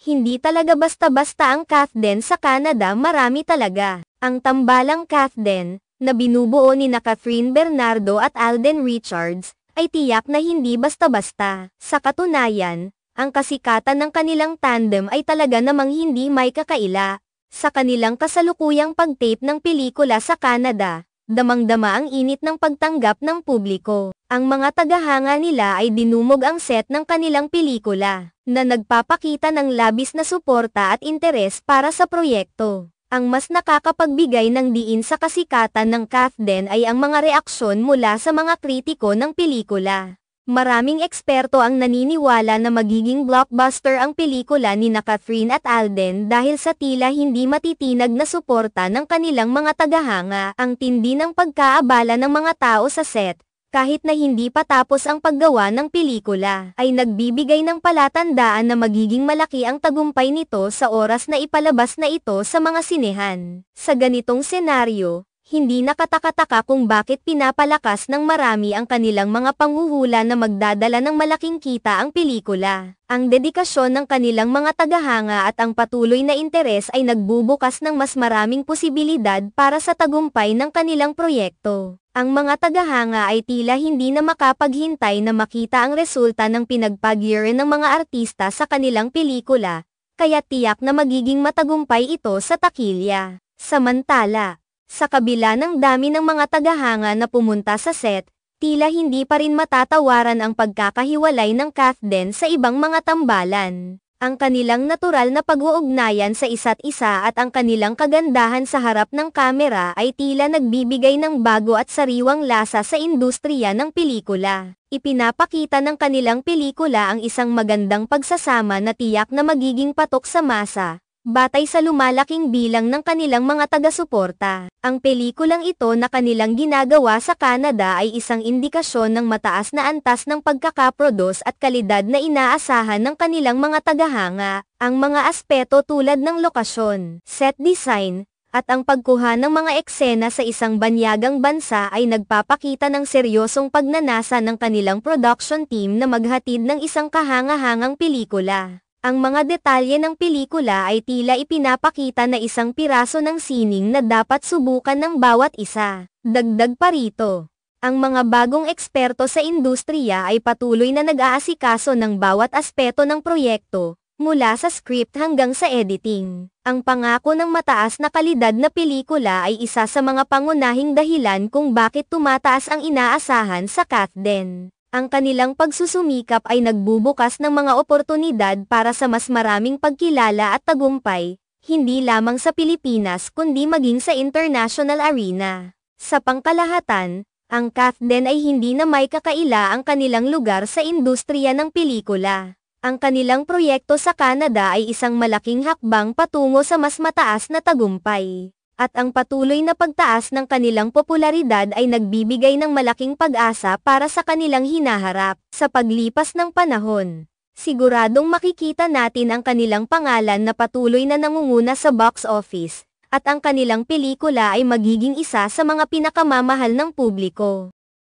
Hindi talaga basta-basta ang Kathden sa Canada, marami talaga. Ang tambalang Kathden, na binubuo ni Catherine Bernardo at Alden Richards, ay tiyak na hindi basta-basta. Sa katunayan, ang kasikatan ng kanilang tandem ay talaga namang hindi may kakaila. Sa kanilang kasalukuyang pag-tape ng pelikula sa Canada, damang-dama ang init ng pagtanggap ng publiko. Ang mga tagahanga nila ay dinumog ang set ng kanilang pelikula, na nagpapakita ng labis na suporta at interes para sa proyekto. Ang mas nakakapagbigay ng diin sa kasikatan ng Kathden ay ang mga reaksyon mula sa mga kritiko ng pelikula. Maraming eksperto ang naniniwala na magiging blockbuster ang pelikula ni Catherine at Alden dahil sa tila hindi matitinag na suporta ng kanilang mga tagahanga. Ang tindi ng pagkaabala ng mga tao sa set, kahit na hindi pa tapos ang paggawa ng pelikula, ay nagbibigay ng palatandaan na magiging malaki ang tagumpay nito sa oras na ipalabas na ito sa mga sinehan. Sa ganitong senaryo, hindi nakataka-taka kung bakit pinapalakas ng marami ang kanilang mga panghuhula na magdadala ng malaking kita ang pelikula. Ang dedikasyon ng kanilang mga tagahanga at ang patuloy na interes ay nagbubukas ng mas maraming posibilidad para sa tagumpay ng kanilang proyekto. Ang mga tagahanga ay tila hindi na makapaghintay na makita ang resulta ng pinagpagyiran ng mga artista sa kanilang pelikula, kaya tiyak na magiging matagumpay ito sa takilya. Samantala, sa kabila ng dami ng mga tagahanga na pumunta sa set, tila hindi pa rin matatawaran ang pagkakahiwalay ng Kathden sa ibang mga tambalan. Ang kanilang natural na pag-uugnayan sa isa't isa at ang kanilang kagandahan sa harap ng kamera ay tila nagbibigay ng bago at sariwang lasa sa industriya ng pelikula. Ipinapakita ng kanilang pelikula ang isang magandang pagsasama na tiyak na magiging patok sa masa, batay sa lumalaking bilang ng kanilang mga taga-suporta. Ang pelikulang ito na kanilang ginagawa sa Canada ay isang indikasyon ng mataas na antas ng pagkakaproduce at kalidad na inaasahan ng kanilang mga tagahanga. Ang mga aspeto tulad ng lokasyon, set design, at ang pagkuha ng mga eksena sa isang banyagang bansa ay nagpapakita ng seryosong pagnanasa ng kanilang production team na maghatid ng isang kahanga-hangang pelikula. Ang mga detalye ng pelikula ay tila ipinapakita na isang piraso ng sining na dapat subukan ng bawat isa. Dagdag pa rito, ang mga bagong eksperto sa industriya ay patuloy na nag-aasikaso ng bawat aspeto ng proyekto, mula sa script hanggang sa editing. Ang pangako ng mataas na kalidad na pelikula ay isa sa mga pangunahing dahilan kung bakit tumataas ang inaasahan sa Kathden. Ang kanilang pagsusumikap ay nagbubukas ng mga oportunidad para sa mas maraming pagkilala at tagumpay, hindi lamang sa Pilipinas kundi maging sa international arena. Sa pangkalahatan, ang Kathden ay hindi na may kakaila ang kanilang lugar sa industriya ng pelikula. Ang kanilang proyekto sa Canada ay isang malaking hakbang patungo sa mas mataas na tagumpay. At ang patuloy na pagtaas ng kanilang popularidad ay nagbibigay ng malaking pag-asa para sa kanilang hinaharap. Sa paglipas ng panahon, siguradong makikita natin ang kanilang pangalan na patuloy na nangunguna sa box office, at ang kanilang pelikula ay magiging isa sa mga pinakamamahal ng publiko.